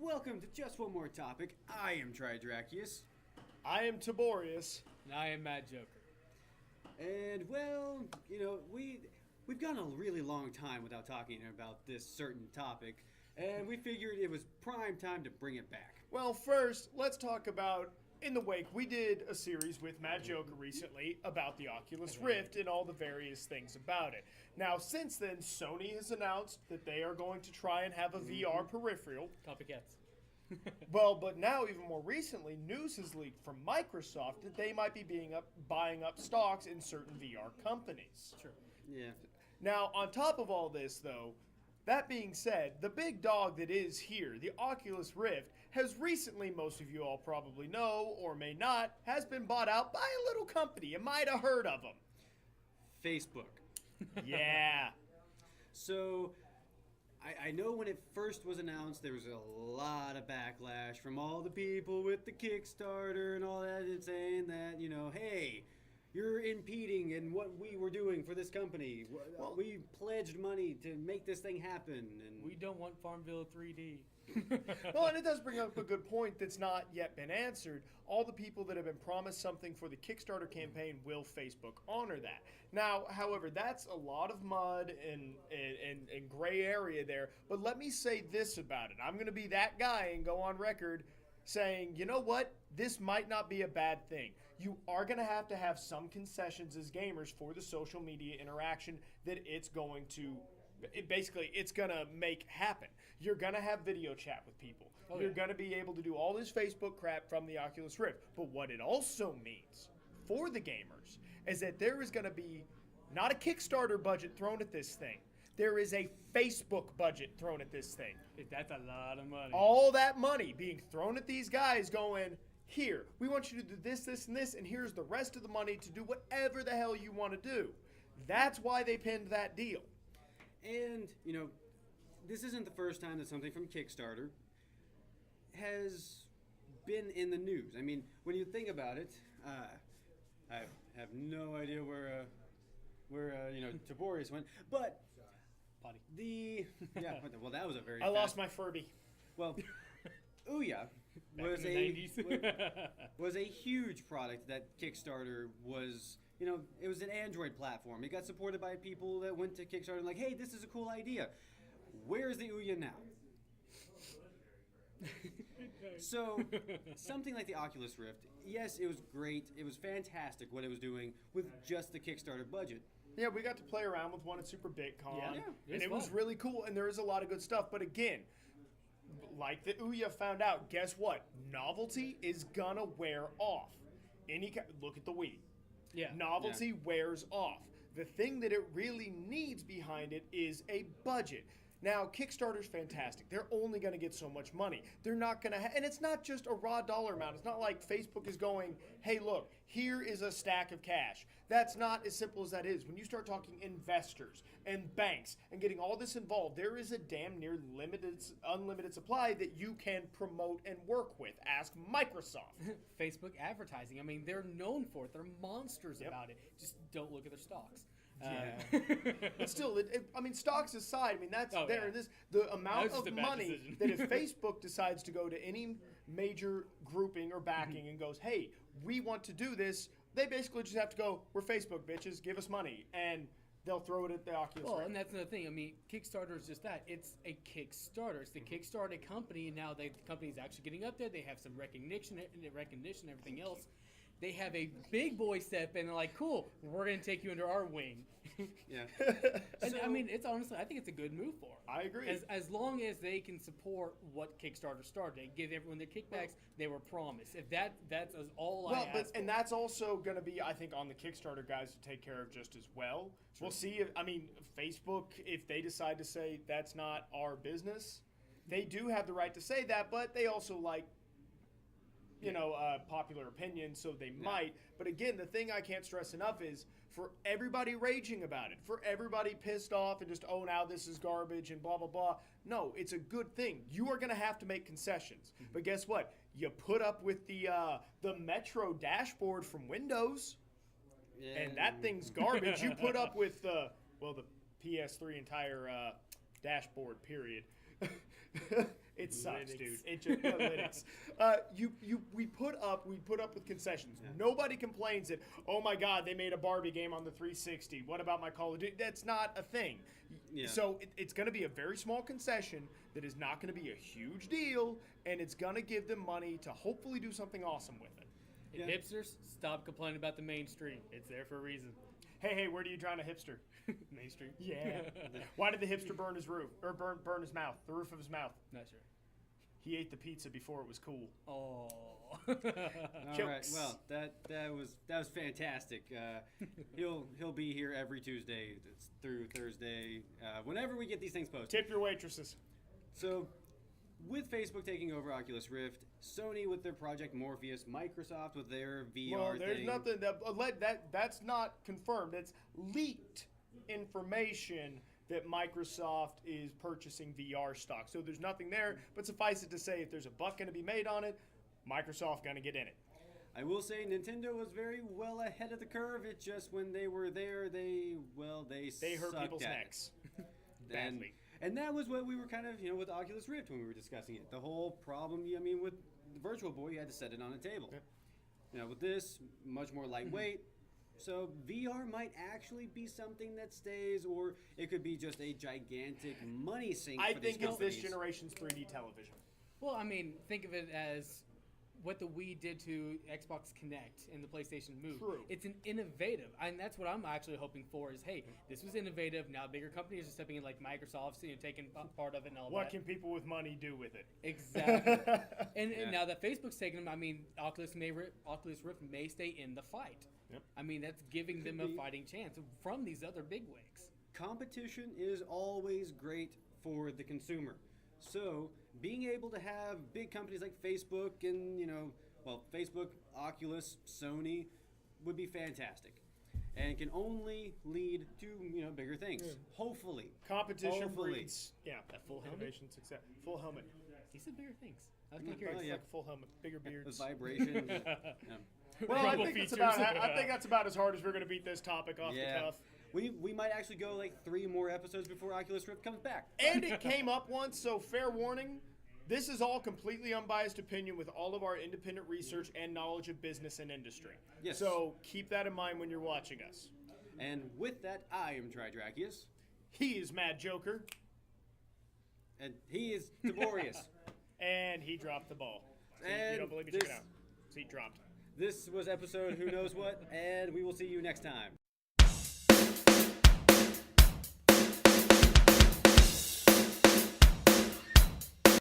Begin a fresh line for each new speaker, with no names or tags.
welcome to Just One More Topic. I am Tridrachius.
I am Tiborius.
And I am Mad Joker.
And, well, we've gone a really long time without talking about this certain topic, and we figured it was prime time to bring it back.
Well, first, let's talk about, in the wake, we did a series with Mad Joker recently about the Oculus Rift and all the various things about it. Now, since then, Sony has announced that they are going to try and have a VR peripheral.
Copycats.
Well, but now, even more recently, news has leaked from Microsoft that they might be buying up stocks in certain VR companies.
Sure.
Yeah.
Now, on top of all this, though, that being said, the big dog that is here, the Oculus Rift, has recently, most of you all probably know, or may not, has been bought out by a little company. You might have heard of them.
Facebook.
Yeah.
So, I know when it first was announced, there was a lot of backlash from all the people with the Kickstarter and all that, and saying that, hey, you're impeding in what we were doing for this company. We pledged money to make this thing happen. And
We don't want Farmville 3D.
Well, and it does bring up a good point that's not yet been answered. All the people that have been promised something for the Kickstarter campaign, will Facebook honor that? Now, however, that's a lot of mud and gray area there. But let me say this about it. I'm going to be that guy and go on record saying, you know what? This might not be a bad thing. You are going to have some concessions as gamers for the social media interaction that it's going to it's going to make happen. You're going to have video chat with people. You're going to be able to do all this Facebook crap from the Oculus Rift. But what it also means for the gamers is that there is going to be not a Kickstarter budget thrown at this thing. There is a Facebook budget thrown at this thing.
That's a lot of money.
All that money being thrown at these guys going, here, we want you to do this, this, and this, and here's the rest of the money to do whatever the hell you want to do. That's why they pinned that deal.
And, this isn't the first time that something from Kickstarter has been in the news. I mean, when you think about it, I have no idea where Tiborius went, but
Potty.
well, that was a very
I lost my Furby.
Well, Ouya
Was in the 90s.
was a huge product that Kickstarter was. It was an Android platform. It got supported by people that went to Kickstarter and like, hey, this is a cool idea. Where's the Ouya now? So, something like the Oculus Rift, yes, it was great. It was fantastic what it was doing with just the Kickstarter budget.
Yeah, we got to play around with one at Super BitCon,
Yeah,
and it was really cool, and there is a lot of good stuff. But again, like the Ouya found out, guess what? Novelty is gonna wear off. Look at the Wii.
Yeah.
Novelty wears off. The thing that it really needs behind it is a budget. Now, Kickstarter's fantastic. They're only going to get so much money. They're not going to and it's not just a raw dollar amount. It's not like Facebook is going, hey, look, here is a stack of cash. That's not as simple as that is. When you start talking investors and banks and getting all this involved, there is a damn near unlimited supply that you can promote and work with. Ask Microsoft.
Facebook advertising. I mean, they're known for it. They're monsters about it. Just don't look at their stocks.
But still, stocks aside, that's
Oh,
there.
yeah.
The amount
just
of
a bad
money
decision.
that if Facebook decides to go to any major grouping or backing and goes, hey, we want to do this, they basically just have to go, we're Facebook, bitches, give us money. And they'll throw it at the Oculus
Well,
Rift.
and that's another thing. I mean, Kickstarter is just that. It's a Kickstarter. It's the Kickstarter company, and now the company's actually getting up there. They have some recognition, everything else. They have a big boy step in and they're like, cool, we're going to take you under our wing.
Yeah.
And it's honestly, I think it's a good move for them.
I agree.
As long as they can support what Kickstarter started. They give everyone their kickbacks, they were promised. If that's all I ask for.
And that's also going to be, I think, on the Kickstarter guys to take care of just as well. Sure. We'll see. Facebook, if they decide to say that's not our business, they do have the right to say that, but they also like popular opinion, so they might. But again, the thing I can't stress enough is for everybody raging about it, for everybody pissed off and just, oh, now this is garbage and blah, blah, blah. No, it's a good thing. You are going to have to make concessions. But guess what? You put up with the Metro dashboard from Windows, and that thing's garbage. You put up with the PS3 entire dashboard, period. It sucks,
Linux.
dude. It just Linux. We put up with concessions.
Yeah.
Nobody complains that, oh my God, they made a Barbie game on the 360. What about my Call of Duty? That's not a thing.
Yeah.
So it's going to be a very small concession that is not going to be a huge deal, and it's going to give them money to hopefully do something awesome with it.
And
Yeah.
hipsters, stop complaining about the mainstream. It's there for a reason.
Hey, where do you drown a hipster?
Mainstream.
Yeah. Why did the hipster burn his roof or burn his mouth? The roof of his mouth.
Not sure.
He ate the pizza before it was cool.
Oh.
All right.
Jokes.
Well, that was fantastic. He'll be here every Tuesday through Thursday, whenever we get these things posted.
Tip your waitresses.
So, with Facebook taking over Oculus Rift, Sony with their Project Morpheus, Microsoft with their VR
Well, there's
thing.
nothing that's not confirmed. It's leaked information that Microsoft is purchasing VR stock. So there's nothing there, but suffice it to say, if there's a buck going to be made on it, Microsoft going to get in it.
I will say Nintendo was very well ahead of the curve. It's just when they were there, they
They hurt
sucked
people's
at it.
necks
And,
badly.
and that was what we were kind of, with Oculus Rift when we were discussing it. The whole problem, with the Virtual Boy, you had to set it on a table.
Yep.
With this, much more lightweight. So VR might actually be something that stays, or it could be just a gigantic money sink
I
for these
think it's this
companies.
generation's 3D television.
Well, I mean, think of it as what the Wii did to Xbox Connect and the PlayStation Move.
True.
It's an innovative, and that's what I'm actually hoping for. Is hey, this was innovative. Now bigger companies are stepping in, like Microsoft, taking part of it and all
What
that.
can people with money do with it?
Exactly. and
Yeah.
now that Facebook's taking them, I mean, Oculus Rift may stay in the fight.
Yep.
I mean, that's giving
Could
them a
be.
fighting chance from these other bigwigs.
Competition is always great for the consumer. So being able to have big companies like Facebook and, Facebook, Oculus, Sony would be fantastic. And can only lead to, bigger things.
Yeah.
Hopefully.
Competition
Hopefully.
breeds,
That full helmet?
innovation, success. Full helmet.
He said bigger things. I was
Mm,
kind of curious.
oh, yeah.
Like a full helmet, bigger
The
beards.
vibration.
Well, I
Rumble
think,
features.
I think that's about as hard as we're going to beat this topic off the cuff.
We might actually go like 3 more episodes before Oculus Rift comes back.
And it came up once, so fair warning. This is all completely unbiased opinion with all of our independent research and knowledge of business and industry.
Yes.
So keep that in mind when you're watching us.
And with that, I am Tridrachius,
He is Mad Joker,
and he is Tiborius.
and he dropped the ball. See, you
And
don't believe me? Check it
this-
out. See, dropped.
This was episode Who Knows What, and we will see you next time.